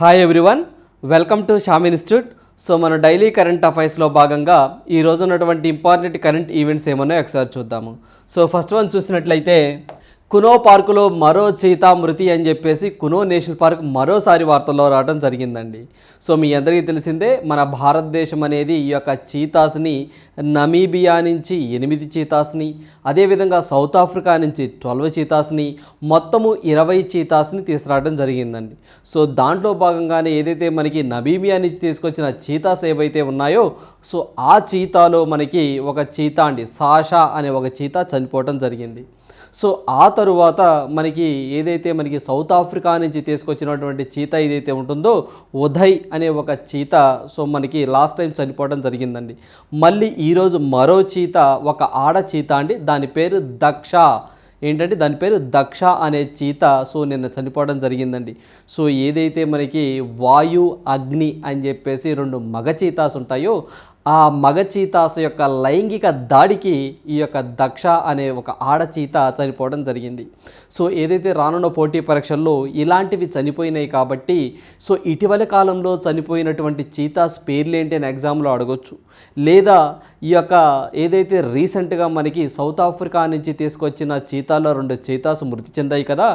Hi everyone, welcome to Shyam institute. So మన daily current అఫైర్స్లో భాగంగా ఈ రోజు ఉన్నటువంటి ఇంపార్టెంట్ కరెంట్ ఈవెంట్స్ ఏమన్నాయో ఒకసారి చూద్దాము. సో ఫస్ట్ వన్ చూసినట్లయితే కునో పార్కులో మరో చీతా మృతి అని చెప్పేసి కునో నేషనల్ పార్క్ మరోసారి వార్తల్లో రావడం జరిగిందండి. సో మీ అందరికీ తెలిసిందే, మన భారతదేశం అనేది ఈ యొక్క చీతాస్ని నమీబియా నుంచి 8 చీతాస్ని, అదేవిధంగా సౌత్ ఆఫ్రికా నుంచి 12 చీతాస్ని, మొత్తము 20 చీతాస్ని తీసుకురావడం జరిగిందండి. సో దాంట్లో భాగంగానే ఏదైతే మనకి నమీబియా నుంచి తీసుకొచ్చిన చీతాస్ ఏవైతే ఉన్నాయో, సో ఆ చీతాలో మనకి ఒక చీతా అండి, సాషా అనే ఒక చీతా చనిపోవడం జరిగింది. సో ఆ తరువాత మనకి ఏదైతే మనకి సౌత్ ఆఫ్రికా నుంచి తీసుకొచ్చినటువంటి చీతా ఏదైతే ఉంటుందో, ఉదయ్ అనే ఒక చీతా సో మనకి లాస్ట్ టైం చనిపోవడం జరిగిందండి. మళ్ళీ ఈరోజు మరో చీతా, ఒక ఆడ చీతా అండి, దాని పేరు దక్ష. ఏంటంటే దాని పేరు దక్ష అనే చీతా సో నిన్న చనిపోవడం జరిగిందండి. సో ఏదైతే మనకి వాయు అగ్ని అని చెప్పేసి 2 మగ చీతాస్ ఉంటాయో, ఆ మగ చీతాస్ యొక్క లైంగిక దాడికి ఈ యొక్క దక్ష అనే ఒక ఆడ చీత చనిపోవడం జరిగింది. సో ఏదైతే రానున్న పోటీ పరీక్షల్లో ఇలాంటివి చనిపోయినాయి కాబట్టి, సో ఇటీవల కాలంలో చనిపోయినటువంటి చీతాస్ పేర్లు ఏంటి అని ఎగ్జామ్లో అడగొచ్చు. లేదా ఈ యొక్క ఏదైతే రీసెంట్గా మనకి సౌత్ ఆఫ్రికా నుంచి తీసుకొచ్చిన చీతాలో 2 చీతాస్ మృతి చెందాయి కదా,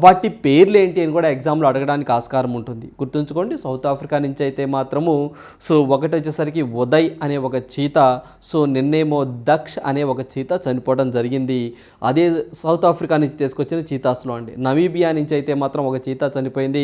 వాటి పేర్లు ఏంటి అని కూడా ఎగ్జామ్లో అడగడానికి ఆస్కారం ఉంటుంది. గుర్తుంచుకోండి, సౌత్ ఆఫ్రికా నుంచి అయితే మాత్రము సో ఒకటి వచ్చేసరికి ఉదయ్ అనే ఒక చీత, సో నిన్నేమో దక్ష్ అనే ఒక చీత చనిపోవడం జరిగింది. అదే సౌత్ ఆఫ్రికా నుంచి తీసుకొచ్చిన చీతాస్లో అండి. నమీబియా నుంచి అయితే మాత్రం ఒక చీత చనిపోయింది,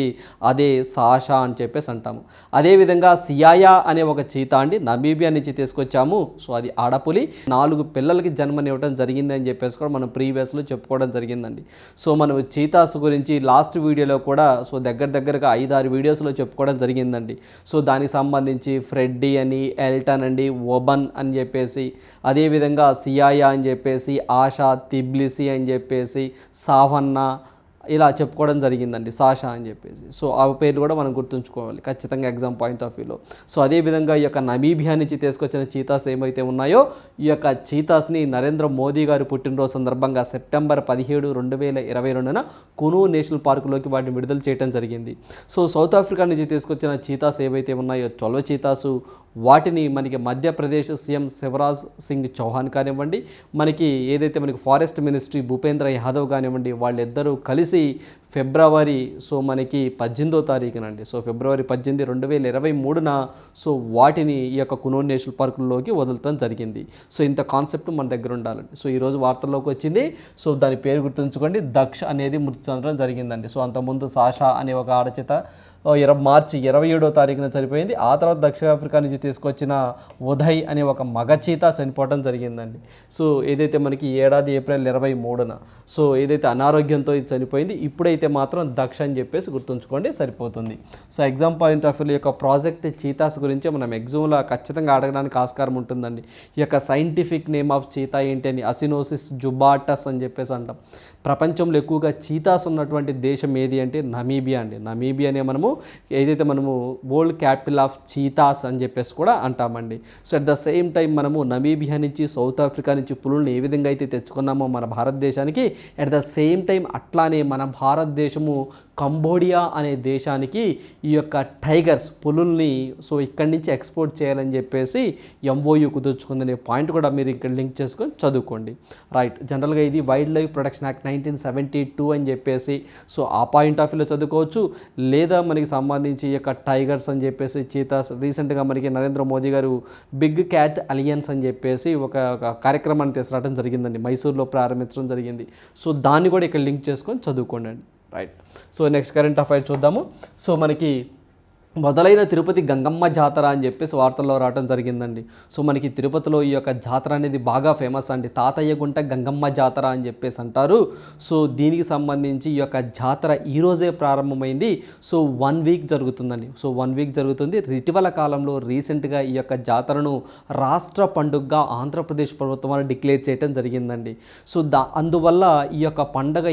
అదే సాషా అని చెప్పేసి అంటాము. అదేవిధంగా సియాయా అనే ఒక చీత అండి, నమీబియా నుంచి తీసుకొచ్చాము. సో అది ఆడపులి, 4 పిల్లలకి జన్మనివ్వడం జరిగింది అని చెప్పేసి కూడా మనం ప్రీవియస్లో చెప్పుకోవడం జరిగిందండి. సో మనం చీతాస్ గురించి లాస్ట్ వీడియోలో కూడా సో దగ్గరగా 5-6 వీడియోస్లో చెప్పుకోవడం జరిగిందండి. సో దానికి సంబంధించి ఫ్రెడ్డీ అని, ఎల్టన్ అండి, ఒబన్ అని చెప్పేసి, అదేవిధంగా సియాయా అని చెప్పేసి, ఆషా, తిబ్లిసి అని చెప్పేసి, సావన్నా ఇలా చెప్పుకోవడం జరిగిందండి, సాషా అని చెప్పేసి. సో ఆ పేర్లు కూడా మనం గుర్తుంచుకోవాలి ఖచ్చితంగా ఎగ్జామ్ పాయింట్ ఆఫ్ వ్యూలో. సో అదేవిధంగా ఈ యొక్క నమీబియా నుంచి తీసుకొచ్చిన చీతాస్ ఏమైతే ఉన్నాయో, ఈ యొక్క చీతాస్ని నరేంద్ర మోదీ గారు పుట్టినరోజు సందర్భంగా సెప్టెంబర్ 17, 2022న కునో నేషనల్ పార్కులోకి వాటిని విడుదల చేయడం జరిగింది. సో సౌత్ ఆఫ్రికా నుంచి తీసుకొచ్చిన చీతాస్ ఏవైతే ఉన్నాయో 12 చీతాసు, వాటిని మనకి మధ్యప్రదేశ్ సీఎం శివరాజ్ సింగ్ చౌహాన్ కానివ్వండి, మనకి ఏదైతే మనకి ఫారెస్ట్ మినిస్ట్రీ భూపేంద్ర యాదవ్ కానివ్వండి, వాళ్ళిద్దరూ కలిసి ఫిబ్రవరి సో మనకి 18వ తారీఖునండి, సో ఫిబ్రవరి 18, 2023న సో వాటిని ఈ యొక్క కునో నేషనల్ పార్కుల్లోకి వదలటం జరిగింది. సో ఇంత కాన్సెప్ట్ మన దగ్గర ఉండాలండి. సో ఈరోజు వార్తల్లోకి వచ్చింది. సో దాని పేరు గుర్తుంచుకోండి, దక్ష అనేది మృతి చెందడం జరిగిందండి. సో అంతకుముందు సాషా అనే ఒక ఆడచిత మార్చి 27వ తారీఖున చనిపోయింది. ఆ తర్వాత దక్షిణాఫ్రికా నుంచి తీసుకొచ్చిన ఉదయ్ అనే ఒక మగచీత చనిపోవడం జరిగిందండి. సో ఏదైతే మనకి ఏడాది ఏప్రిల్ 23న సో ఏదైతే అనారోగ్యంతో ఇది చనిపోయింది, ఇప్పుడైతే మాత్రం దక్ష అని చెప్పేసి గుర్తుంచుకోండి, సరిపోతుంది. So exam point of view యొక్క ప్రాజెక్ట్ చీతాస్ గురించి మనం ఎగ్జామ్లో ఖచ్చితంగా అడగడానికి ఆస్కారం ఉంటుందండి. ఈ యొక్క సైంటిఫిక్ నేమ్ ఆఫ్ చీతా ఏంటి అని అసినోసిస్ జుబాటస్ అని చెప్పేసి అంటాం. ప్రపంచంలో ఎక్కువగా చీతాస్ ఉన్నటువంటి దేశం ఏది అంటే నమీబియా అండి. నమీబియానే మనము ఏదైతే మనము వరల్డ్ క్యాపిటల్ ఆఫ్ చీతాస్ అని చెప్పేసి కూడా అంటామండి. So at the same time మనము నమీబియా నుంచి సౌత్ ఆఫ్రికా నుంచి పులుల్ని ఏ విధంగా అయితే తెచ్చుకున్నామో మన భారతదేశానికి, అట్ ద సేమ్ టైం అట్లానే మన భారతదేశము కంబోడియా అనే దేశానికి ఈ యొక్క టైగర్స్ పులుల్ని సో ఇక్కడి నుంచి ఎక్స్పోర్ట్ చేయాలని చెప్పేసి ఎంఓయూ కుదుర్చుకుందనే పాయింట్ కూడా మీరు ఇక్కడ లింక్ చేసుకొని చదువుకోండి. రైట్, జనరల్గా ఇది వైల్డ్ లైఫ్ ప్రొటెక్షన్ యాక్ట్ 1972 అని చెప్పేసి సో ఆ పాయింట్ ఆఫ్ వ్యూలో చదువుకోవచ్చు. లేదా మనకి సంబంధించి ఈ యొక్క టైగర్స్ అని చెప్పేసి చీతాస్, రీసెంట్గా మనకి నరేంద్ర మోదీ గారు బిగ్ క్యాట్ అలియన్స్ అని చెప్పేసి ఒక కార్యక్రమాన్ని తీసుకురావడం జరిగిందండి, మైసూర్లో ప్రారంభించడం జరిగింది. సో దాన్ని కూడా ఇక్కడ లింక్ చేసుకొని చదువుకోండి. Right, so next current affair చూద్దాము. సో మనకి మొదలైన తిరుపతి గంగమ్మ జాతర అని చెప్పేసి వార్తల్లో రావడం జరిగిందండి. సో మనకి తిరుపతిలో ఈ యొక్క జాతర అనేది బాగా ఫేమస్ అండి, తాతయ్య గుంట గంగమ్మ జాతర అని చెప్పేసి అంటారు. సో దీనికి సంబంధించి ఈ యొక్క జాతర ఈరోజే ప్రారంభమైంది. సో 1 వీక్ జరుగుతుందండి. సో 1 వీక్ జరుగుతుంది. ఇటీవల కాలంలో రీసెంట్గా ఈ యొక్క జాతరను రాష్ట్ర పండుగగా ఆంధ్రప్రదేశ్ ప్రభుత్వం డిక్లేర్ చేయడం జరిగిందండి. సో అందువల్ల ఈ యొక్క పండుగ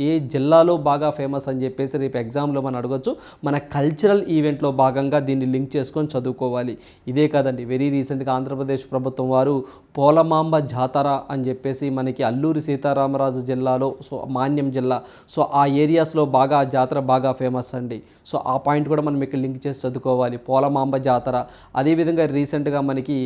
ఏ జిల్లాలో బాగా ఫేమస్ అని చెప్పేసి రేపు ఎగ్జామ్లో మనం అడగొచ్చు. మన కల్చరల్ ఈవెంట్ ఈవెంట్లో భాగంగా దీన్ని లింక్ చేసుకొని చదువుకోవాలి. ఇదే కాదండి, వెరీ రీసెంట్గా ఆంధ్రప్రదేశ్ ప్రభుత్వం వారు పోలమాంబ జాతర అని చెప్పేసి మనకి అల్లూరి సీతారామరాజు జిల్లాలో, సో మాన్యం జిల్లా, సో ఆ ఏరియాస్లో బాగా ఆ జాతర బాగా ఫేమస్ అండి. సో ఆ పాయింట్ కూడా మనం ఇక్కడ లింక్ చేసి చదువుకోవాలి, పోలమాంబ జాతర. అదేవిధంగా రీసెంట్గా మనకి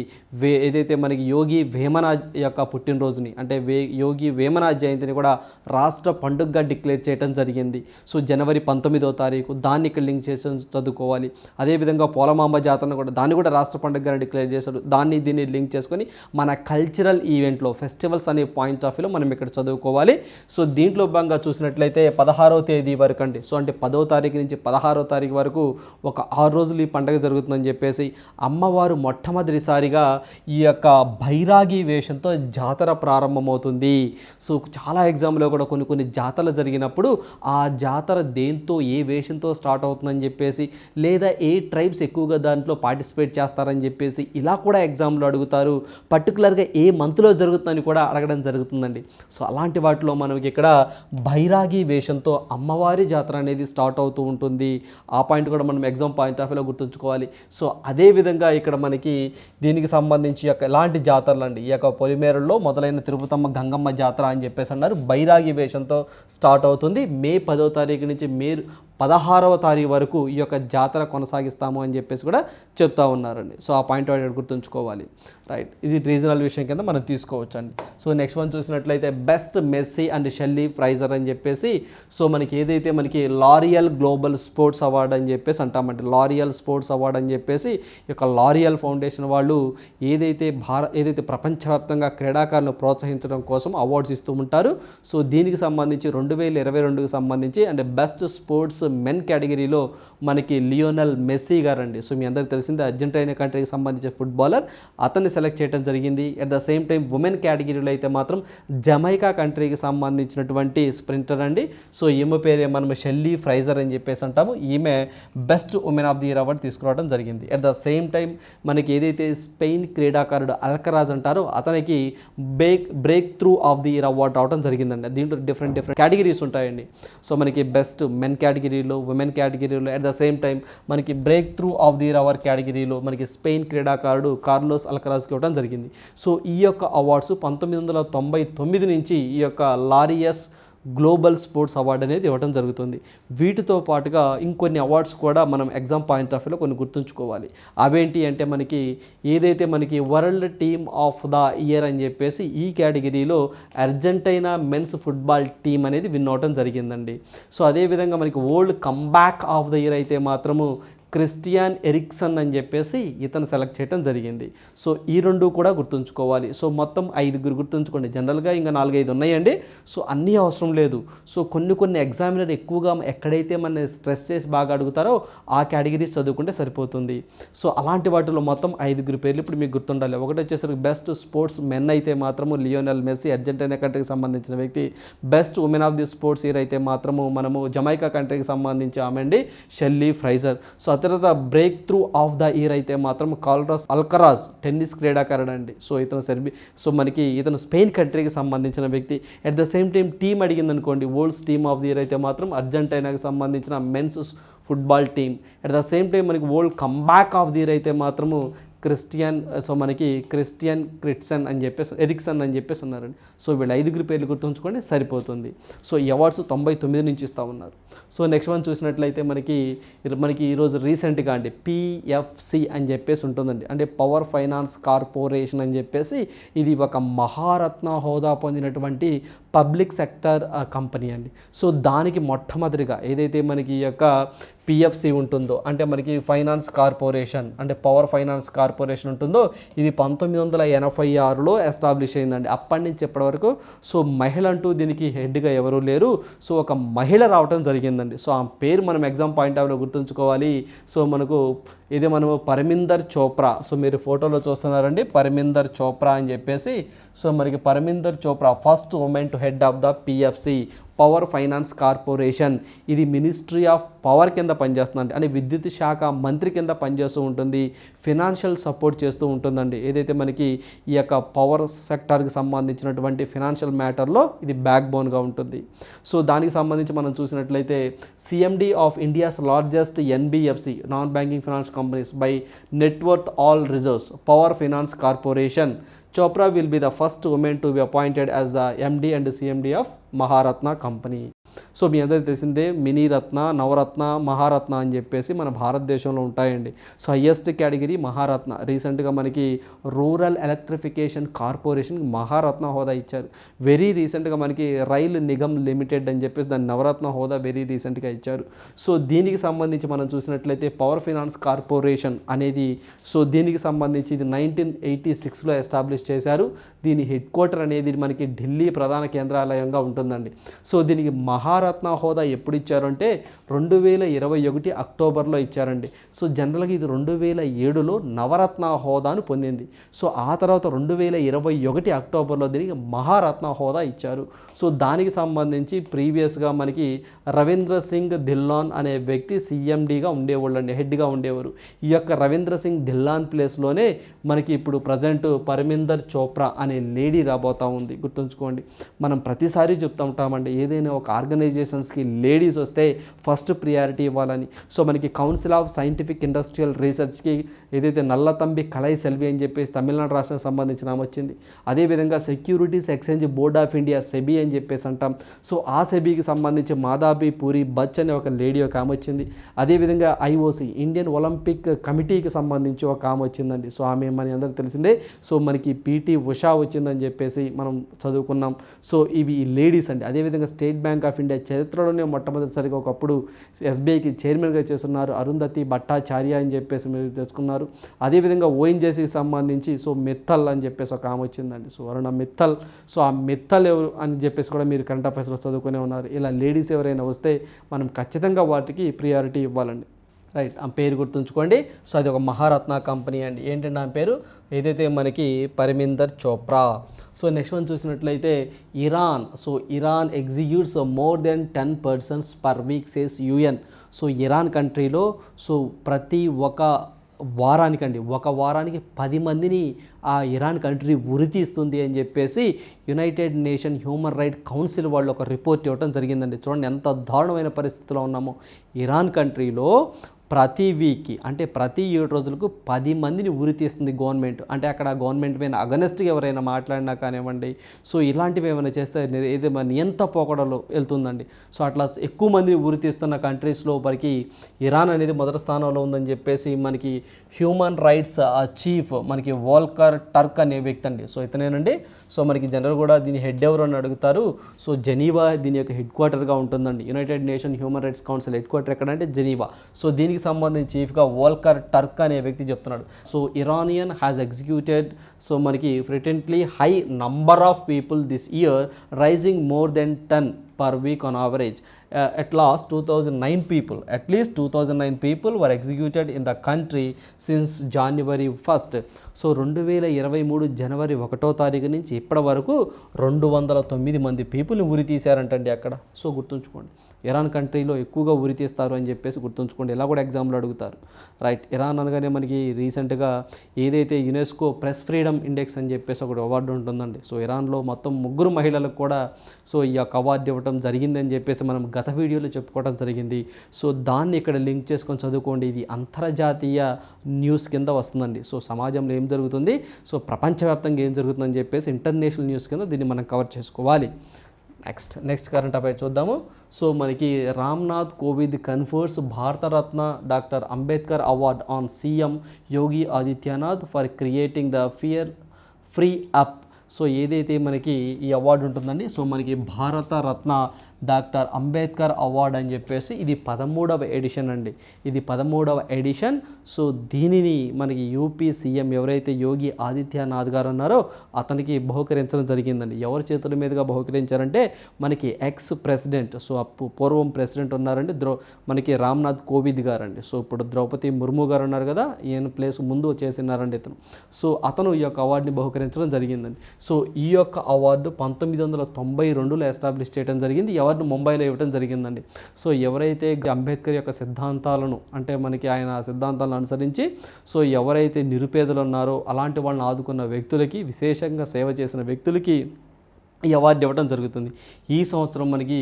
ఏదైతే మనకి యోగి వేమన యొక్క పుట్టినరోజుని, అంటే యోగి వేమన జయంతిని కూడా రాష్ట్ర పండుగగా డిక్లేర్ చేయడం జరిగింది. సో జనవరి 19వ తారీఖు, దాన్ని ఇక్కడ లింక్ చేసి చదువుకోవాలి. అదేవిధంగా పోలమాంబ జాతరను కూడా, దాన్ని కూడా రాష్ట్ర పండుగగా డిక్లేర్ చేశారు. దీన్ని లింక్ చేసుకొని మన కల్చరల్ ఈవెంట్లో ఫెస్టివల్స్ అనే పాయింట్ ఆఫ్ వ్యూలో మనం ఇక్కడ చదువుకోవాలి. సో దీంట్లో భాగంగా చూసినట్లయితే 16వ తేదీ వరకు అండి, సో అంటే 10వ తారీఖు నుంచి 16వ తారీఖు వరకు ఒక 6 రోజులు ఈ పండుగ జరుగుతుందని చెప్పేసి అమ్మవారు మొట్టమొదటిసారిగా ఈ యొక్క బైరాగి వేషంతో జాతర ప్రారంభమవుతుంది. సో చాలా ఎగ్జామ్లో కూడా కొన్ని జాతరలు జరిగినప్పుడు ఆ జాతర దేంతో, ఏ వేషంతో స్టార్ట్ అవుతుందని చెప్పేసి, లేదా ఏ ట్రైబ్స్ ఎక్కువగా దాంట్లో పార్టిసిపేట్ చేస్తారని చెప్పేసి ఇలా కూడా ఎగ్జామ్లో అడుగుతారు. పర్టికులర్గా ఏ మంత్లో జరుగుతుందని కూడా అడగడం జరుగుతుందండి. సో అలాంటి వాటిలో మనకి ఇక్కడ బైరాగి వేషంతో అమ్మవారి జాతర అనేది స్టార్ట్ అవుతూ ఉంటుంది. ఆ పాయింట్ కూడా మనం ఎగ్జామ్ పాయింట్ ఆఫ్ వ్యూలో గుర్తుంచుకోవాలి. సో అదేవిధంగా ఇక్కడ మనకి దీనికి సంబంధించి ఎలాంటి జాతరలు అండి, ఈ యొక్క పొలిమేరల్లో మొదలైన తిరుపతమ్మ గంగమ్మ జాతర అని చెప్పేసి అన్నారు. బైరాగి వేషంతో స్టార్ట్ అవుతుంది. మే 10వ తారీఖు నుంచి మే 16వ తారీఖు వరకు ఈ యొక్క జాతర కొనసాగిస్తాము అని చెప్పేసి కూడా చెప్తా ఉన్నారండి. సో ఆ పాయింట్ గుర్తుంచుకోవాలి. రైట్, ఇది రీజనల్ విషయం కింద మనం తీసుకోవచ్చు అండి. సో నెక్స్ట్ వన్ చూసినట్లయితే బెస్ట్ మెస్సీ అండ్ షెల్లీ ప్రైజర్ అని చెప్పేసి, సో మనకి ఏదైతే మనకి లారియల్ గ్లోబల్ స్పోర్ట్స్ అవార్డ్ అని చెప్పేసి అంటామంటే, లారియల్ స్పోర్ట్స్ అవార్డ్ అని చెప్పేసి ఈ యొక్క లారియల్ ఫౌండేషన్ వాళ్ళు ఏదైతే ప్రపంచవ్యాప్తంగా క్రీడాకారులను ప్రోత్సహించడం కోసం అవార్డ్స్ ఇస్తూ ఉంటారు. సో దీనికి సంబంధించి 2022కి సంబంధించి అండ్ బెస్ట్ స్పోర్ట్స్ మెన్ కేటగిరీలో మనకి లియోనల్ మెస్సీ గారండి. సో మీ అందరికీ తెలిసిందే, అర్జెంటీనా కంట్రీకి సంబంధించిన ఫుట్బాలర్, అతన్ని సెలెక్ట్ చేయడం జరిగింది. At the same time women కేటగిరీలో అయితే మాత్రం జమైకా కంట్రీకి సంబంధించినటువంటి స్ప్రింటర్ అండి. సో ఈమె పేరే మనం షెల్లీ ఫ్రైజర్ అని చెప్పేసి అంటాము. ఈమె best women of the year award తీసుకురావడం జరిగింది. అట్ ద సేమ్ టైం మనకి ఏదైతే స్పెయిన్ క్రీడాకారుడు అల్కరాజ్ అంటారో అతనికి break through of the year award రావడం జరిగిందండి. దీంట్లో డిఫరెంట్ కేటగిరీస్ ఉంటాయండి. సో మనకి బెస్ట్ మెన్ కేటగిరీలో, ఉమెన్ కేటగిరీలో, అట్ ద సేమ్ టైం మనకి break through of the year award కేటగిరీలో మనకి స్పెయిన్ క్రీడాకారుడు కార్లోస్ అల్కరాజ్కి ఇవ్వడం జరిగింది. సో ఈ యొక్క అవార్డ్స్ 1999 నుంచి ఈ యొక్క లారియస్ గ్లోబల్ స్పోర్ట్స్ అవార్డు అనేది ఇవ్వడం జరుగుతుంది. వీటితో పాటుగా ఇంకొన్ని అవార్డ్స్ కూడా మనం ఎగ్జామ్ పాయింట్ ఆఫ్ వ్యూలో కొన్ని గుర్తుంచుకోవాలి. అవేంటి అంటే మనకి ఏదైతే మనకి world team of the year అని చెప్పేసి ఈ కేటగిరీలో అర్జెంటీనా మెన్స్ ఫుట్బాల్ టీం అనేది విన్ అవడం జరిగిందండి. సో అదేవిధంగా మనకి world comeback of the year అయితే మాత్రము క్రిస్టియన్ ఎరిక్సన్ అని చెప్పేసి ఇతను సెలెక్ట్ చేయడం జరిగింది. సో ఈ రెండు కూడా గుర్తుంచుకోవాలి. సో మొత్తం 5 గుర్తుంచుకోండి. జనరల్గా ఇంకా 4-5 ఉన్నాయండి. సో అన్నీ అవసరం లేదు. సో కొన్ని ఎగ్జామినర్ ఎక్కువగా ఎక్కడైతే మన స్ట్రెస్ చేసి బాగా అడుగుతారో ఆ కేటగిరీస్ చదువుకుంటే సరిపోతుంది. సో అలాంటి వాటిలో మొత్తం 5 పేర్లు ఇప్పుడు మీకు గుర్తుండాలి. ఒకటి వచ్చేసరికి బెస్ట్ స్పోర్ట్స్ మెన్ అయితే మాత్రము లియోనల్ మెస్సీ, అర్జెంటీనా కంట్రీకి సంబంధించిన వ్యక్తి. Best women of the sports year అయితే మాత్రము మనము జమైకా కంట్రీకి సంబంధించి ఆమె అండి షెల్లీ ఫ్రైజర్. సో తర్వాత break through of the year అయితే మాత్రం కార్లోస్ అల్కరాజ్ టెన్నిస్ క్రీడాకారుడు అండి. సో ఇతను స్పెయిన్ కంట్రీకి సంబంధించిన వ్యక్తి. At the same time team అడిగింది అనుకోండి, world's team of the year అయితే మాత్రం అర్జెంటీనాకి సంబంధించిన men's football team. At the same time మనకి world comeback of the year అయితే మాత్రము క్రిస్టియన్ ఎరిక్సన్ అని చెప్పేసి ఉన్నారండి. సో వీళ్ళు 5 పేర్లు గుర్తుంచుకోండి సరిపోతుంది. సో ఈ అవార్డ్స్ 99 నుంచి ఇస్తూ ఉన్నారు. సో నెక్స్ట్ వన్ చూసినట్లయితే మనకి ఈరోజు రీసెంట్గా అండి పిఎఫ్సి అని చెప్పేసి ఉంటుందండి, అంటే పవర్ ఫైనాన్స్ కార్పొరేషన్ అని చెప్పేసి. ఇది ఒక మహారత్న హోదా పొందినటువంటి పబ్లిక్ సెక్టర్ కంపెనీ అండి. సో దానికి మొట్టమొదటిగా ఏదైతే మనకి ఈ యొక్క పిఎఫ్సి ఉంటుందో, అంటే మనకి ఫైనాన్స్ కార్పొరేషన్, అంటే పవర్ ఫైనాన్స్ కార్పొరేషన్ ఉంటుందో, ఇది 1986లో ఎస్టాబ్లిష్ అయిందండి. అప్పటి నుంచి ఇప్పటి వరకు సో మహిళ అంటూ దీనికి హెడ్గా ఎవరూ లేరు. సో ఒక మహిళ రావటం జరిగిందండి. సో ఆ పేరు మనం ఎగ్జామ్ పాయింట్ ఆఫ్ వ్యూలో గుర్తుంచుకోవాలి. సో మనము పరమిందర్ చోప్రా. సో మీరు ఫోటోలో చూస్తున్నారండి పరమిందర్ చోప్రా అని చెప్పేసి. సో మనకి Parminder Chopra first women to head of the PFC power finance corporation. ఇది మినిస్ట్రీ ఆఫ్ పవర్ కింద పనిచేస్తుందండి, అంటే విద్యుత్ శాఖ మంత్రి కింద పనిచేస్తూ ఉంటుంది, ఫినాన్షియల్ సపోర్ట్ చేస్తూ ఉంటుందండి. ఏదైతే మనకి ఈ యొక్క పవర్ సెక్టార్కి సంబంధించినటువంటి ఫినాన్షియల్ మ్యాటర్లో ఇది బ్యాక్ బోన్గా ఉంటుంది. సో దానికి సంబంధించి మనం చూసినట్లయితే CMD of India's largest NBFC, non banking finance companies, by net worth all reserves, power finance corporation. Chopra will be the first woman to be appointed as the MD and CMD of Maharatna company. So మీ అందరికీ తెలిసిందే mini రత్న, నవరత్న, మహారత్న అని చెప్పేసి మన భారతదేశంలో ఉంటాయండి. So highest category Maharatna. రీసెంట్గా మనకి రూరల్ ఎలక్ట్రిఫికేషన్ కార్పొరేషన్కి మహారత్న హోదా ఇచ్చారు. వెరీ రీసెంట్గా మనకి రైల్ నిగమ్ లిమిటెడ్ అని చెప్పేసి దాన్ని నవరత్న హోదా వెరీ రీసెంట్గా ఇచ్చారు. సో దీనికి సంబంధించి మనం చూసినట్లయితే పవర్ ఫైనాన్స్ కార్పొరేషన్ అనేది, సో దీనికి సంబంధించి ఇది 1986లో ఎస్టాబ్లిష్ చేశారు. దీని హెడ్ క్వార్టర్ అనేది మనకి ఢిల్లీ ప్రధాన కేంద్రాలయంగా ఉంటుందండి. సో దీనికి మహారత్న హోదా ఎప్పుడు ఇచ్చారంటే 2021 అక్టోబర్లో ఇచ్చారండి. సో జనరల్గా ఇది 2007లో నవరత్న హోదాను పొందింది. సో ఆ తర్వాత 2021 అక్టోబర్లో దీనికి మహారత్న హోదా ఇచ్చారు. సో దానికి సంబంధించి ప్రీవియస్గా మనకి రవీంద్ర సింగ్ ధిల్లాన్ అనే వ్యక్తి సిఎండిగా ఉండేవాళ్ళండి, హెడ్గా ఉండేవారు. ఈ యొక్క రవీంద్ర సింగ్ ధిల్లాన్ ప్లేస్లోనే మనకి ఇప్పుడు ప్రజెంట్ పరమిందర్ చోప్రా అనే లేడీ రాబోతూ ఉంది. గుర్తుంచుకోండి, మనం ప్రతిసారి చెప్తూ ఉంటామండి, ఏదైనా ఒక ఆర్గనైజేషన్స్కి లేడీస్ వస్తే ఫస్ట్ ప్రియారిటీ ఇవ్వాలని. సో మనకి కౌన్సిల్ ఆఫ్ సైంటిఫిక్ ఇండస్ట్రియల్ రీసెర్చ్కి ఏదైతే నల్లతంబి కలై సెల్వి అని చెప్పేసి తమిళనాడు రాష్ట్రానికి సంబంధించిన ఆమె వచ్చింది. అదేవిధంగా securities exchange board of India, SEBI అని చెప్పేసి అంటాం. సో ఆ సెబీకి సంబంధించి మాధాబి పూరి బచ్ అనే ఒక లేడీ ఒక ఆమె వచ్చింది. అదేవిధంగా ఐఓసి, ఇండియన్ ఒలింపిక్ కమిటీకి సంబంధించి ఒక ఆమె వచ్చిందండి. సో ఆమె మన అందరికీ తెలిసిందే. సో మనకి పిటి ఉషా వచ్చిందని చెప్పేసి మనం చదువుకున్నాం. సో ఇవి లేడీస్ అండి. అదేవిధంగా స్టేట్ బ్యాంక్ ఆఫ్ ఇండియా చరిత్రలోనే మొట్టమొదటిసారిగా ఒకప్పుడు ఎస్బీఐకి చైర్మన్గా చేస్తున్నారు అరుంధతి భట్టాచార్య అని చెప్పేసి మీరు తెలుసుకున్నారు. అదేవిధంగా ఓఎన్జీసీకి సంబంధించి సో మిత్తల్ అని చెప్పేసి ఒక ఆమె వచ్చిందండి. సో అరుణ మిత్తల్. సో ఆ మిత్తల్ ఎవరు అని చెప్పేసి కూడా మీరు కరెంట్ అఫైర్స్లో చదువుకునే ఉన్నారు. ఇలా లేడీస్ ఎవరైనా వస్తే మనం ఖచ్చితంగా వాటికి ప్రియారిటీ ఇవ్వాలండి. రైట్, ఆ పేరు గుర్తుంచుకోండి. సో అది ఒక మహారత్న కంపెనీ అండి. ఏంటంటే ఆ పేరు ఏదైతే మనకి Parminder Chopra. So next one చూసినట్లయితే Iran. So Iran executes more than 10 persons per week says UN. So Iran కంట్రీలో సో ప్రతి ఒక వారానికి 10 మందిని ఆ ఇరాన్ కంట్రీ ఉరి తీస్తుంది అని చెప్పేసి United nation human right council వాళ్ళు ఒక రిపోర్ట్ ఇవ్వడం జరిగిందండి. చూడండి ఎంత దారుణమైన పరిస్థితిలో ఉన్నామో. ఇరాన్ కంట్రీలో ప్రతి వీక్కి అంటే ప్రతి 7 రోజులకు 10 మందిని ఉరి తీస్తుంది గవర్నమెంట్. అంటే అక్కడ గవర్నమెంట్ పైన అగనెస్ట్గా ఎవరైనా మాట్లాడినా కానివ్వండి, సో ఇలాంటివి ఏమైనా చేస్తే ఏదో నియంత పోకడలో వెళ్తుందండి. సో అట్లా ఎక్కువ మందిని ఉరి తీస్తున్న కంట్రీస్లో మనకి ఇరాన్ అనేది మొదటి స్థానంలో ఉందని చెప్పేసి మనకి హ్యూమన్ రైట్స్ చీఫ్ మనకి వోల్కర్ టర్క్ అనే వ్యక్తి అండి. సో ఇతనేనండి. సో మనకి జనరల్ కూడా దీని హెడ్ ఎవరు అని అడుగుతారు. సో జెనీవా దీని యొక్క హెడ్ క్వార్టర్గా ఉంటుందండి. United nation human rights council head quarter ఎక్కడంటే జెనీవా. సో దీనికి సంబంధించి చీఫ్గా వోల్కర్ టర్క్ అనే వ్యక్తి చెప్తున్నాడు. So Iranian has executed so మనకి frequently high number of people this year, rising more than 10 per week on average. At least 2009 people were executed in the country since January 1st. So 2023 జనవరి 1వ తారీఖు నుంచి ఇప్పటి వరకు 209 మంది పీపుల్ని ఉరి తీశారంటండి అక్కడ. So గుర్తుంచుకోండి, ఇరాన్ కంట్రీలో ఎక్కువగా ఉరి తీస్తారు అని చెప్పేసి గుర్తుంచుకోండి. ఇలా కూడా ఎగ్జామ్లో అడుగుతారు. రైట్, ఇరాన్ అనగానే మనకి రీసెంట్గా ఏదైతే యునెస్కో ప్రెస్ ఫ్రీడమ్ ఇండెక్స్ అని చెప్పేసి ఒకటి అవార్డు ఉంటుందండి. సో ఇరాన్లో మొత్తం 3 మహిళలకు కూడా సో ఈ యొక్క అవార్డు ఇవ్వడం జరిగిందని చెప్పేసి మనం గత వీడియోలో చెప్పుకోవడం జరిగింది. సో దాన్ని ఇక్కడ లింక్ చేసుకొని చదువుకోండి. ఇది అంతర్జాతీయ న్యూస్ కింద వస్తుందండి. సో సమాజంలో ఏం జరుగుతుంది, సో ప్రపంచవ్యాప్తంగా ఏం జరుగుతుందని చెప్పేసి ఇంటర్నేషనల్ న్యూస్ కింద దీన్ని మనం కవర్ చేసుకోవాలి. నెక్స్ట్ కరెంట్ అఫైర్ చూద్దాము. సో మనకి Ramnath Kovind confers Bharat Ratna doctor Ambedkar award on CM Yogi Adityanath for creating the fear free up. So ఏదైతే మనకి ఈ అవార్డు ఉంటుందండి, సో మనకి భారతరత్న డాక్టర్ అంబేద్కర్ అవార్డ్ అని చెప్పేసి ఇది 13వ ఎడిషన్ అండి. ఇది 13వ ఎడిషన్. సో దీనిని మనకి యూపీ సీఎం ఎవరైతే యోగి ఆదిత్యనాథ్ గారు ఉన్నారో అతనికి బహుకరించడం జరిగిందండి. ఎవరి చేతుల మీదుగా బహుకరించారంటే మనకి ఎక్స్ ప్రెసిడెంట్, సో పూర్వం ప్రెసిడెంట్ ఉన్నారండి మనకి రామ్నాథ్ కోవింద్ గారండి. సో ఇప్పుడు ద్రౌపది ముర్ము గారు ఉన్నారు కదా, ఈయన ప్లేస్ ముందు చేసినారండి ఇతను. సో అతను ఈ యొక్క అవార్డుని బహుకరించడం జరిగిందండి. సో ఈ యొక్క అవార్డు 1992లో ఎస్టాబ్లిష్ చేయడం జరిగింది. అవార్డు ముంబైలో ఇవ్వడం జరిగిందండి. సో ఎవరైతే అంబేద్కర్ యొక్క సిద్ధాంతాలను అంటే మనకి ఆయన సిద్ధాంతాలను అనుసరించి సో ఎవరైతే నిరుపేదలు ఉన్నారో అలాంటి వాళ్ళని ఆదుకున్న వ్యక్తులకి, విశేషంగా సేవ చేసిన వ్యక్తులకి ఈ అవార్డు ఇవ్వడం జరుగుతుంది. ఈ సంవత్సరం మనకి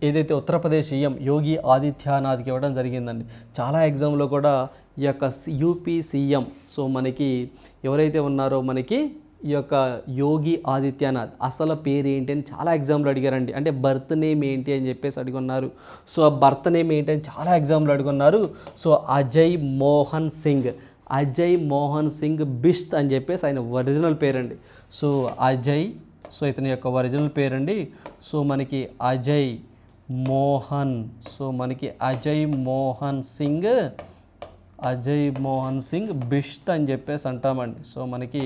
ఏదైతే ఉత్తరప్రదేశ్ సీఎం యోగి ఆదిత్యనాథ్కి ఇవ్వడం జరిగిందండి. చాలా ఎగ్జామ్లో కూడా ఈ యొక్క యూపీ సీఎం సో మనకి ఎవరైతే ఉన్నారో మనకి ఈ యొక్క యోగి ఆదిత్యనాథ్ అసలు పేరు ఏంటి అని చాలా ఎగ్జామ్లు అడిగారండి. అంటే బర్త్ నేమ్ ఏంటి అని చెప్పేసి అడుగున్నారు. సో ఆ బర్త్ నేమ్ ఏంటి అని చాలా ఎగ్జామ్లు అడుగున్నారు. సో అజయ్ మోహన్ సింగ్ బిష్త్ అని చెప్పేసి ఆయన ఒరిజినల్ పేరండి. సో అజయ్ సో ఇతని యొక్క ఒరిజినల్ పేరండి. సో మనకి అజయ్ మోహన్ సింగ్ బిష్త్ అని చెప్పేసి అంటామండి. సో మనకి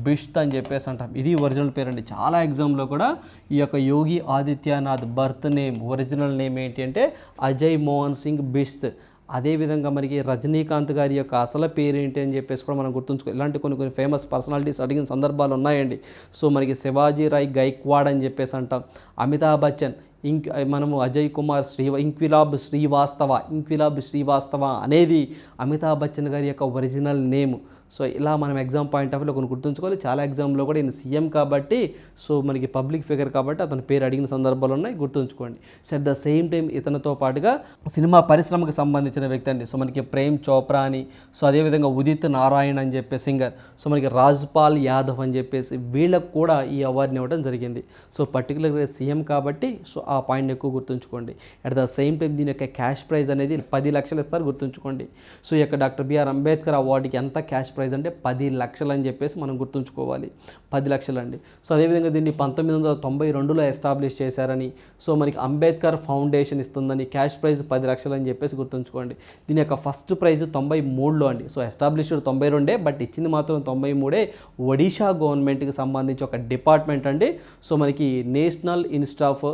బిష్త్ అని చెప్పేసి అంటాం. ఇది ఒరిజినల్ పేరండి. చాలా ఎగ్జామ్లో కూడా ఈ యొక్క Yogi Adityanath birth name original name ఏంటి అంటే అజయ్ మోహన్ సింగ్ బిష్త్. అదేవిధంగా మనకి రజనీకాంత్ గారి యొక్క అసలు పేరు ఏంటి అని చెప్పేసి కూడా మనం గుర్తుంచుకోవాలి. ఇలాంటి కొన్ని ఫేమస్ పర్సనాలిటీస్ అడిగిన సందర్భాలు ఉన్నాయండి. సో మనకి శివాజీ రాయ్ గైక్వాడ్ అని చెప్పేసి అంటాం. అమితాబ్ బచ్చన్ మనము అజయ్ కుమార్ ఇంక్విలాబ్ శ్రీవాస్తవ అనేది అమితాబ్ బచ్చన్ గారి యొక్క ఒరిజినల్ నేమ్. సో ఇలా మనం ఎగ్జామ్ పాయింట్ ఆఫ్ వ్యూలో కొన్ని గుర్తుంచుకోవాలి. చాలా ఎగ్జామ్లో కూడా ఈయన సీఎం కాబట్టి సో మనకి పబ్లిక్ ఫిగర్ కాబట్టి అతని పేరు అడిగిన సందర్భాలు ఉన్నాయి, గుర్తుంచుకోండి. So at the same time ఇతనితో పాటుగా సినిమా పరిశ్రమకు సంబంధించిన వ్యక్తి అండి. సో మనకి ప్రేమ్ చోప్రా అని, సో అదేవిధంగా ఉదిత్ నారాయణ్ అని చెప్పే సింగర్, సో మనకి రాజ్పాల్ యాదవ్ అని చెప్పేసి వీళ్ళకు కూడా ఈ అవార్డుని ఇవ్వడం జరిగింది. సో పర్టికులర్గా సీఎం కాబట్టి సో ఆ పాయింట్ ఎక్కువ గుర్తుంచుకోండి. అట్ ద సేమ్ టైం దీని యొక్క క్యాష్ ప్రైజ్ అనేది 10 లక్షలు ఇస్తారు, గుర్తుంచుకోండి. సో ఈ యొక్క డాక్టర్ బిఆర్ అంబేద్కర్ అవార్డుకి ఎంత క్యాష్ ప్రైజ్ అంటే 10 లక్షలు అని చెప్పేసి మనం గుర్తుంచుకోవాలి. 10 లక్షలు అండి. సో అదేవిధంగా దీన్ని 1992లో ఎస్టాబ్లిష్ చేశారని, సో మనకి అంబేద్కర్ ఫౌండేషన్ ఇస్తుందని, క్యాష్ ప్రైజ్ 10 లక్షలు అని చెప్పేసి గుర్తుంచుకోండి. దీని యొక్క ఫస్ట్ ప్రైజ్ 93లో అండి. సో ఎస్టాబ్లిష్డ్ 92 బట్ ఇచ్చింది మాత్రం 93. ఒడిషా గవర్నమెంట్కి సంబంధించి ఒక డిపార్ట్మెంట్ అండి. సో మనకి national institute of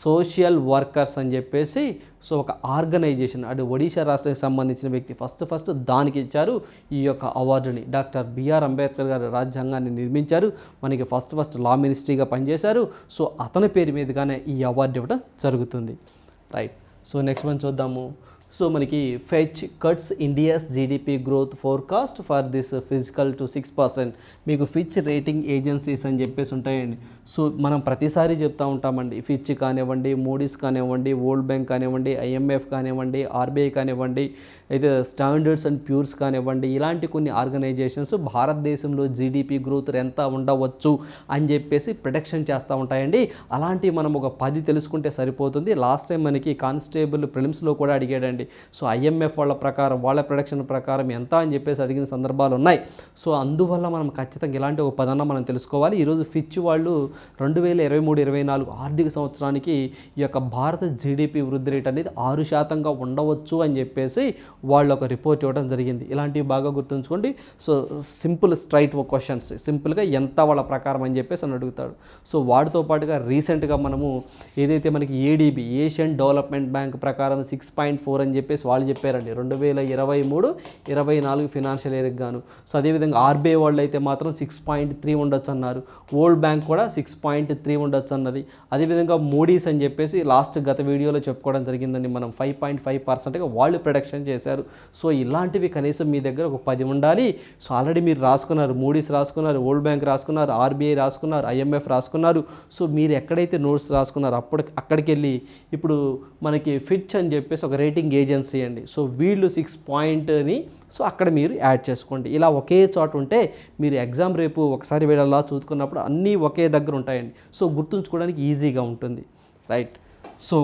social workers అని చెప్పేసి సో ఒక ఆర్గనైజేషన్, అది ఒడిషా రాష్ట్రానికి సంబంధించిన వ్యక్తి ఫస్ట్ దానికి ఇచ్చారు ఈ యొక్క అవార్డుని. డాక్టర్ బిఆర్ అంబేద్కర్ గారు రాజ్యాంగాన్ని నిర్మించారు, మనకి ఫస్ట్ లా మినిస్ట్రీగా పనిచేశారు. సో అతని పేరు మీదుగానే ఈ అవార్డు ఇవ్వడం జరుగుతుంది. రైట్. సో నెక్స్ట్ మనం చూద్దాము. సో మనకి fetch cuts India's GDP growth forecast for this physical to 6%. మీకు ఫిచ్ రేటింగ్ ఏజెన్సీస్ అని చెప్పేసి ఉంటాయండి. సో మనం ప్రతిసారి చెప్తూ ఉంటామండి, ఫిచ్ కానివ్వండి, మూడీస్ కానివ్వండి, వరల్డ్ బ్యాంక్ కానివ్వండి, ఐఎంఎఫ్ కానివ్వండి, ఆర్బీఐ కానివ్వండి, అయితే స్టాండర్డ్స్ అండ్ ప్యూర్స్ కానివ్వండి, ఇలాంటి కొన్ని ఆర్గనైజేషన్స్ భారతదేశంలో జీడిపి గ్రోత్ ఎంత ఉండవచ్చు అని చెప్పేసి ప్రొడక్షన్ చేస్తూ ఉంటాయండి. అలాంటివి మనం ఒక 10 తెలుసుకుంటే సరిపోతుంది. లాస్ట్ టైం మనకి కానిస్టేబుల్ ప్రిలిమ్స్లో కూడా అడిగాడండి. సో ఐఎంఎఫ్ వాళ్ళ ప్రకారం, వాళ్ళ ప్రొడక్షన్ ప్రకారం ఎంత అని చెప్పేసి అడిగిన సందర్భాలు ఉన్నాయి. సో అందువల్ల మనం ఖచ్చితంగా ఇలాంటి ఒక 10 మనం తెలుసుకోవాలి. ఈరోజు ఫిచ్ వాళ్ళు 2023-24 ఆర్థిక సంవత్సరానికి ఈ యొక్క భారత జీడిపి వృద్ధి రేట్ అనేది 6% ఉండవచ్చు అని చెప్పేసి వాళ్ళు ఒక రిపోర్ట్ ఇవ్వడం జరిగింది. ఇలాంటివి బాగా గుర్తుంచుకోండి. సో సింపుల్ స్ట్రైట్ క్వశ్చన్స్, సింపుల్గా ఎంత వాళ్ళ ప్రకారం అని చెప్పేసి అని అడుగుతాడు. సో వాటితో పాటుగా రీసెంట్గా మనము ఏదైతే మనకి ఏడీబీ ఏషియన్ డెవలప్మెంట్ బ్యాంక్ ప్రకారం 6.4 అని చెప్పేసి వాళ్ళు చెప్పారండి 2023-24 ఫినాన్షియల్ ఇయర్కి గాను. సో అదేవిధంగా ఆర్బీఐ వాళ్ళు అయితే మాత్రం 6.3 ఉండొచ్చు అన్నారు. వరల్డ్ బ్యాంక్ కూడా 6.3 ఉండొచ్చు అన్నది. అదేవిధంగా మూడీస్ అని చెప్పేసి గత వీడియోలో చెప్పుకోవడం జరిగిందండి. మనం 5.5%గా వాళ్ళు ప్రొడక్షన్ చేశారు. సో ఇలాంటివి కనీసం మీ దగ్గర ఒక 10 ఉండాలి. సో ఆల్రెడీ మీరు రాసుకున్నారు, మూడీస్ రాసుకున్నారు, వరల్డ్ బ్యాంక్ రాసుకున్నారు, ఆర్బీఐ రాసుకున్నారు, ఐఎంఎఫ్ రాసుకున్నారు. సో మీరు ఎక్కడైతే నోట్స్ రాసుకున్నారో అక్కడికి వెళ్ళి ఇప్పుడు మనకి ఫిచ్ అని చెప్పేసి ఒక రేటింగ్ ఏజెన్సీ అండి. సో వీళ్ళు 6 పాయింట్ని సో అక్కడ మీరు యాడ్ చేసుకోండి. ఇలా ఒకే చోట ఉంటే మీరు ఎగ్జామ్ రేపు ఒకసారి వీళ్ళలా చూసుకున్నప్పుడు అన్నీ ఒకే దగ్గర ఉంటాయండి. సో గుర్తుంచుకోవడానికి ఈజీగా ఉంటుంది. రైట్. సో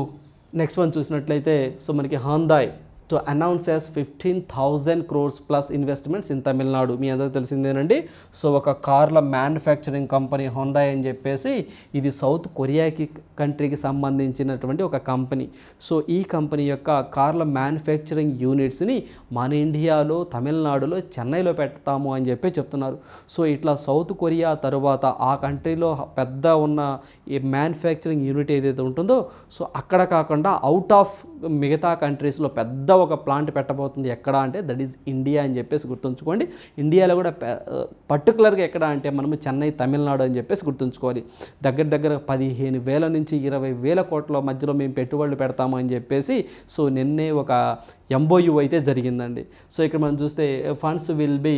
నెక్స్ట్ వన్ చూసినట్లయితే సో మనకి Hyundai to announce as 15,000 crores plus investments in Tamil Nadu. మీ అందరూ తెలిసిందేనండి. సో ఒక కార్ల మ్యానుఫ్యాక్చరింగ్ కంపెనీ హ్యుందాయ్ అని చెప్పేసి ఇది సౌత్ కొరియాకి కంట్రీకి సంబంధించినటువంటి ఒక కంపెనీ. సో ఈ కంపెనీ యొక్క కార్ల మ్యానుఫ్యాక్చరింగ్ యూనిట్స్ని మన ఇండియాలో, తమిళనాడులో, చెన్నైలో పెడతాము అని చెప్పి చెప్తున్నారు. సో ఇట్లా సౌత్ కొరియా తరువాత ఆ కంట్రీలో పెద్ద ఉన్న ఈ మ్యానుఫ్యాక్చరింగ్ యూనిట్ ఏదైతే ఉంటుందో సో అక్కడ కాకుండా అవుట్ ఆఫ్ మిగతా కంట్రీస్లో పెద్ద ఒక ప్లాంట్ పెట్టబోతుంది ఎక్కడ అంటే దట్ ఈజ్ ఇండియా అని చెప్పేసి గుర్తుంచుకోండి. ఇండియాలో కూడా పర్టికులర్గా ఎక్కడ అంటే మనము చెన్నై తమిళనాడు అని చెప్పేసి గుర్తుంచుకోవాలి. దగ్గర 15,000 నుంచి 20,000 కోట్ల మధ్యలో మేము పెట్టుబడులు పెడతాము అని చెప్పేసి సో నిన్నే ఒక MOU అయితే జరిగిందండి. సో ఇక్కడ మనం చూస్తే funds will be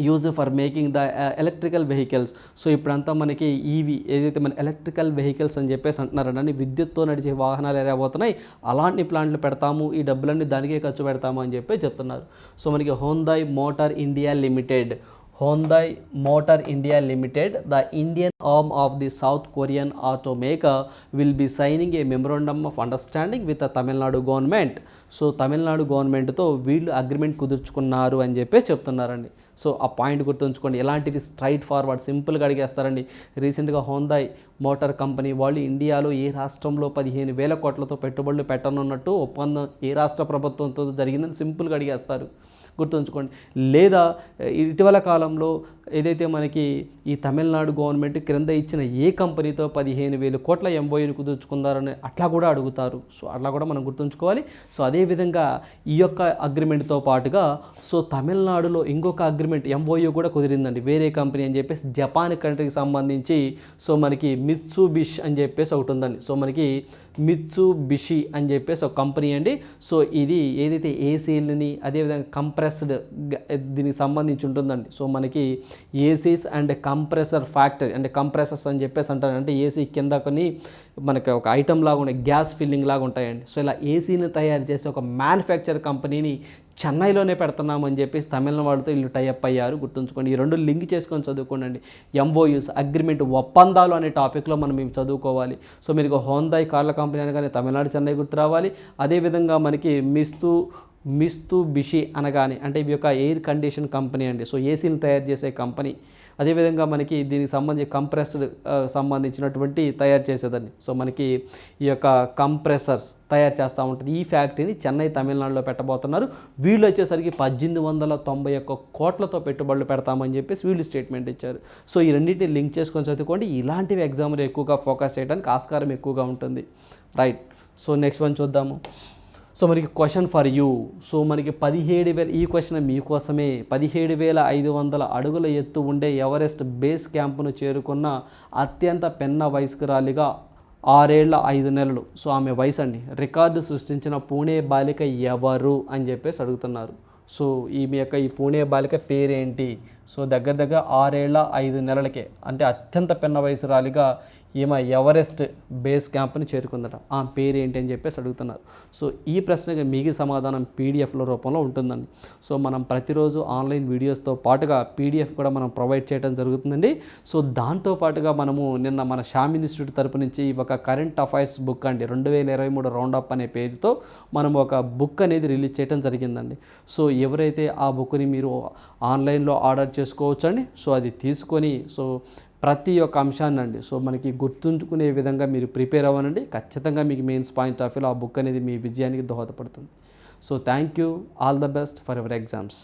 use for making the electrical vehicles. So ఇప్పుడంతా మనకి ఈవీ ఏదైతే మన ఎలక్ట్రికల్ వెహికల్స్ అని చెప్పేసి అంటున్నారండి, విద్యుత్తో నడిచే వాహనాలు ఏరాబోతున్నాయి, అలాంటి ప్లాంట్లు పెడతాము, ఈ డబ్బులన్నీ దానికే ఖర్చు పెడతాము అని చెప్పి చెప్తున్నారు. సో మనకి Hyundai motor India limited, Hyundai Motor India Limited, the Indian arm of the South Korean automaker, will be signing a memorandum of understanding with the Tamil Nadu government. So Tamil Nadu గవర్నమెంట్తో వీళ్ళు అగ్రిమెంట్ కుదుర్చుకున్నారు అని చెప్పేసి చెప్తున్నారండి. So ఆ point గుర్తుంచుకోండి. ఎలాంటివి straight forward సింపుల్గా అడిగేస్తారండి. రీసెంట్గా హోండాయ్ మోటార్ కంపెనీ వాళ్ళు ఇండియాలో ఏ రాష్ట్రంలో 15,000 కోట్లతో పెట్టుబడులు పెట్టనున్నట్టు ఒప్పందం ఏ రాష్ట్ర ప్రభుత్వంతో జరిగిందని సింపుల్గా అడిగేస్తారు, గుర్తుంచుకోండి. లేదా ఇటీవల కాలంలో ఏదైతే మనకి ఈ తమిళనాడు గవర్నమెంట్ క్రింద ఇచ్చిన ఏ కంపెనీతో 15,000 కోట్ల MOUని కుదుర్చుకున్నారని అట్లా కూడా అడుగుతారు. సో అట్లా కూడా మనం గుర్తుంచుకోవాలి. సో అదేవిధంగా ఈ యొక్క అగ్రిమెంట్తో పాటుగా సో తమిళనాడులో ఇంకొక అగ్రిమెంట్ MOU కూడా కుదిరిందండి, వేరే కంపెనీ అని చెప్పేసి జపాన్ కంట్రీకి సంబంధించి. సో మనకి మిత్సుబిషి అని చెప్పేసి ఒకటి ఉందండి. సో మనకి మిత్సుబిషి అని చెప్పేసి ఒక కంపెనీ అండి. సో ఇది ఏదైతే ఏసీలని అదేవిధంగా కంప్రెస్డ్ దీనికి సంబంధించి ఉంటుందండి. సో మనకి ఏసీస్ అండ్ కంప్రెసర్ ఫ్యాక్టరీ అంటే కంప్రెసర్స్ అని చెప్పేసి అంటారు. అంటే ఏసీ కింద కొన్ని మనకి ఒక ఐటమ్ లాగా ఉండే గ్యాస్ ఫిల్లింగ్ లాగా ఉంటాయండి. సో ఇలా ఏసీని తయారు చేసే ఒక మ్యానుఫ్యాక్చర్ కంపెనీని చెన్నైలోనే పెడుతున్నామని చెప్పేసి తమిళనాడుతో వీళ్ళు టైఅప్ అయ్యారు, గుర్తుంచుకోండి. ఈ రెండు లింక్ చేసుకొని చదువుకోండి. MOUs అగ్రిమెంట్ ఒప్పందాలు అనే టాపిక్లో మనం మేము చదువుకోవాలి. సో మీరు హోండాయ్ కార్ల కంపెనీ అనగానే తమిళనాడు చెన్నై గుర్తు రావాలి. అదేవిధంగా మనకి మిత్సుబిషి అనగానే అంటే ఇవి యొక్క ఎయిర్ కండిషన్ కంపెనీ అండి. సో ఏసీని తయారు చేసే కంపెనీ. అదేవిధంగా మనకి దీనికి సంబంధించి కంప్రెస్డ్ సంబంధించినటువంటి తయారు చేసేదండి. సో మనకి ఈ యొక్క కంప్రెసర్స్ తయారు చేస్తూ ఉంటుంది. ఈ ఫ్యాక్టరీని చెన్నై తమిళనాడులో పెట్టబోతున్నారు. వీళ్ళు వచ్చేసరికి 1891 కోట్లతో పెట్టుబడులు పెడతామని చెప్పేసి వీళ్ళు స్టేట్మెంట్ ఇచ్చారు. సో ఈ రెండింటిని లింక్ చేసుకొని చదువుకోండి. ఇలాంటివి ఎగ్జామ్లో ఎక్కువగా ఫోకస్ చేయడానికి ఆస్కారం ఎక్కువగా ఉంటుంది. రైట్. సో నెక్స్ట్ వన్ చూద్దాము. సో మనకి క్వశ్చన్ ఫర్ యూ. సో మనకి 17,000 ఈ క్వశ్చన్ మీకోసమే. 17,500 అడుగుల ఎత్తు ఉండే ఎవరెస్ట్ బేస్ క్యాంపును చేరుకున్న అత్యంత పెన్న వయస్కురాలిగా 6 ఏళ్ల 5 నెలలు సో ఆమె వయసు అండి రికార్డు సృష్టించిన పూణే బాలిక ఎవరు అని చెప్పేసి అడుగుతున్నారు. సో ఈమె యొక్క ఈ పూణే బాలిక పేరేంటి? సో దగ్గర 6 ఏళ్ల 5 నెలలకే అంటే అత్యంత పెన్న వయసురాలిగా ఈమె ఎవరెస్ట్ బేస్ క్యాంప్ని చేరుకుందట. ఆ పేరు ఏంటి అని చెప్పేసి అడుగుతున్నారు. సో ఈ ప్రశ్నకి మీకు సమాధానం పీడిఎఫ్ల రూపంలో ఉంటుందండి. సో మనం ప్రతిరోజు ఆన్లైన్ వీడియోస్తో పాటుగా పీడిఎఫ్ కూడా మనం ప్రొవైడ్ చేయడం జరుగుతుందండి. సో దాంతోపాటుగా మనము నిన్న మన శ్యామ్ ఇన్స్టిట్యూట్ తరపు నుంచి ఒక కరెంట్ అఫైర్స్ బుక్ అండి 2023 రౌండప్ అనే పేరుతో మనం ఒక బుక్ అనేది రిలీజ్ చేయడం జరిగిందండి. సో ఎవరైతే ఆ బుక్ని మీరు ఆన్లైన్లో ఆర్డర్ చేసుకోవచ్చండి. సో అది తీసుకొని సో ప్రతి ఒక్క అంశాన్ని అండి సో మనకి గుర్తుంచుకునే విధంగా మీరు ప్రిపేర్ అవ్వనండి. ఖచ్చితంగా మీకు మెయిన్స్ పాయింట్ ఆఫ్ వ్యూలో ఆ బుక్ అనేది మీ విజయానికి దోహదపడుతుంది. So thank you. All the best for your exams.